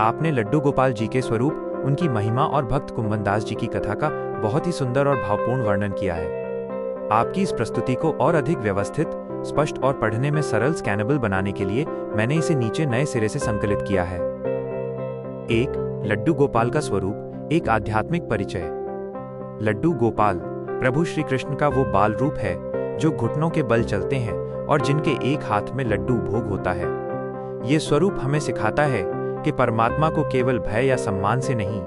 आपने लड्डू गोपाल जी के स्वरूप, उनकी महिमा और भक्त कुंभनदास जी की कथा का बहुत ही सुंदर और भावपूर्ण वर्णन किया है। आपकी इस प्रस्तुति को और अधिक व्यवस्थित, स्पष्ट और पढ़ने में सरल स्कैनेबल बनाने के लिए मैंने इसे नीचे नए सिरे से संकलित किया है। 1. लड्डू गोपाल का स्वरूप, एक आध्यात्मिक परिचय। लड्डू गोपाल प्रभु श्री कृष्ण का वो बाल रूप है जो घुटनों के बल चलते हैं और जिनके एक हाथ में लड्डू भोग होता है। ये स्वरूप हमें सिखाता है कि परमात्मा को केवल भय या सम्मान से नहीं,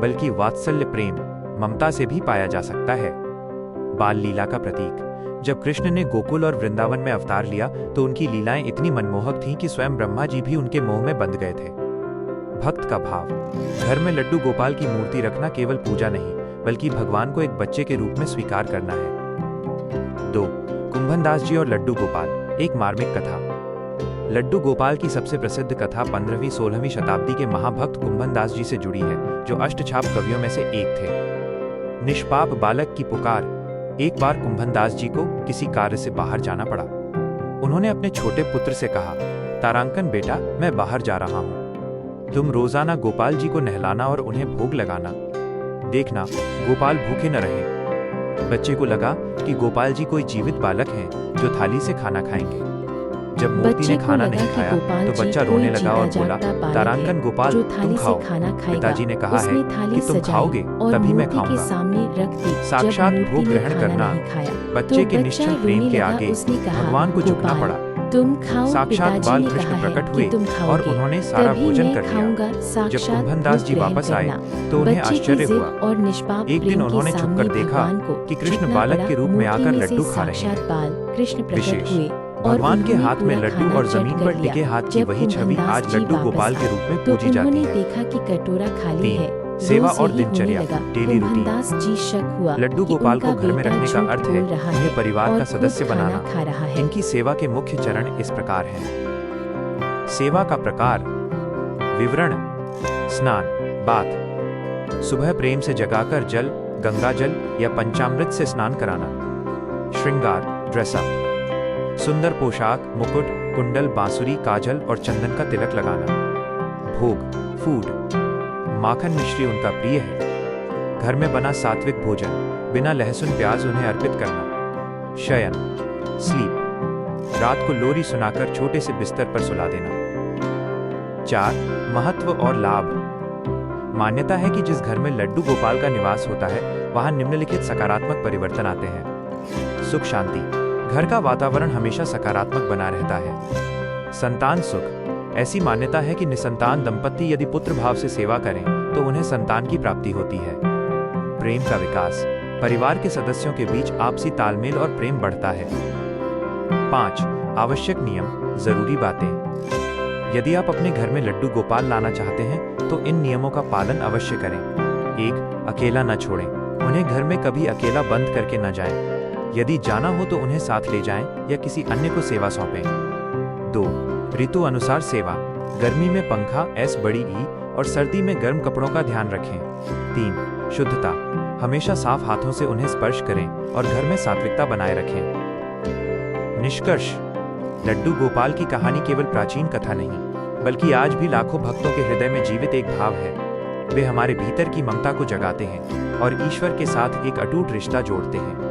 बल्कि वात्सल्य, प्रेम, ममता से भी पाया जा सकता है। बाल लीला का प्रतीक। जब कृष्ण ने गोकुल और वृंदावन में अवतार लिया तो उनकी लीलाएं इतनी मनमोहक थीं कि स्वयं ब्रह्मा जी भी उनके मोह में बंध गए थे। भक्त का भाव। घर में लड्डू गोपाल की मूर्ति रखना केवल पूजा नहीं, बल्कि भगवान को एक बच्चे के रूप में स्वीकार करना है। 2. कुंभनदास जी और लड्डू गोपाल, एक मार्मिक कथा। लड्डू गोपाल की सबसे प्रसिद्ध कथा 15वीं-16वीं शताब्दी के महाभक्त कुंभनदास जी से जुड़ी है, जो अष्टछाप कवियों में से एक थे। निष्पाप बालक की पुकार। एक बार कुंभनदास जी को किसी कार्य से बाहर जाना पड़ा। उन्होंने अपने छोटे पुत्र से कहा, तारांकन बेटा, मैं बाहर जा रहा हूँ। तुम रोजाना गोपाल जी को नहलाना और उन्हें भोग लगाना। देखना गोपाल भूखे न रहे। बच्चे को लगा कि गोपाल जी कोई जीवित बालक हैं जो थाली से खाना खाएंगे। जब मूर्ति ने खाना नहीं खाया तो बच्चा रोने लगा और बोला, तारांकन गोपाल, तुम खाओ। पिताजी ने कहा है कि तुम खाओगे तभी मैं खाऊंगा। साक्षात भोग ग्रहण करना। बच्चे के निश्चल प्रेम के आगे भगवान को झुकना पड़ा। साक्षात बाल कृष्ण प्रकट हुए और उन्होंने सारा भोजन कर लिया। जब कुंभनदास जी वापस आए तो उन्हें आश्चर्य हुआ। एक दिन उन्होंने छुपकर देखा कि कृष्ण बालक के रूप में आकर लड्डू खा रहे हैं। विशेष, भगवान के हाथ में लड्डू और जमीन पर टिके हाथ की वही छवि आज लड्डू गोपाल के रूप में पूजी जाती है। देखा कि कटोरा खाली है। सेवा और दिनचर्या, डेली रूटीन। लड्डू गोपाल को घर में रखने का अर्थ है उन्हें परिवार का सदस्य बनाना। इनकी सेवा के मुख्य चरण इस प्रकार हैं। सेवा का प्रकार। विवरण। स्नान, बाथ। सुबह प्रेम से जगाकर जल, गंगा जल या पंचामृत से स्नान कराना। श्रृंगार, ड्रेसअप। सुंदर पोशाक, मुकुट, कुंडल, बांसुरी, काजल और चंदन का तिलक लगाना। भोग, फूड। माखन मिश्री उनका प्रिय है। घर में बना सात्विक भोजन, बिना लहसुन प्याज उन्हें अर्पित करना। शयन, स्लीप। रात को लोरी सुनाकर छोटे से बिस्तर पर सुला देना। 4. महत्व और लाभ। मान्यता है कि जिस घर में लड्डू गोपाल का निवास होता है वहां निम्नलिखित सकारात्मक परिवर्तन आते हैं। सुख शांति। घर का वातावरण हमेशा सकारात्मक बना रहता है। संतान सुख। ऐसी मान्यता है कि निसंतान दंपति यदि पुत्र भाव से सेवा करें तो उन्हें संतान की प्राप्ति होती है। प्रेम का विकास। परिवार के सदस्यों के बीच आपसी तालमेल और प्रेम बढ़ता है। 5. आवश्यक नियम, जरूरी बातें। यदि आप अपने घर में लड्डू गोपाल लाना चाहते हैं तो इन नियमों का पालन अवश्य करें। 1. अकेला न छोड़ें। उन्हें घर में कभी अकेला बंद करके न जाएं। यदि जाना हो तो उन्हें साथ ले जाएं या किसी अन्य को सेवा सौंपें। 2. ऋतु अनुसार सेवा। गर्मी में पंखा एस बड़ी ई और सर्दी में गर्म कपड़ों का ध्यान रखें। 3. शुद्धता। हमेशा साफ हाथों से उन्हें स्पर्श करें और घर में सात्विकता बनाए रखें। निष्कर्ष। लड्डू गोपाल की कहानी केवल प्राचीन कथा नहीं, बल्कि आज भी लाखों भक्तों के हृदय में जीवित एक भाव है। वे हमारे भीतर की ममता को जगाते हैं और ईश्वर के साथ एक अटूट रिश्ता जोड़ते हैं।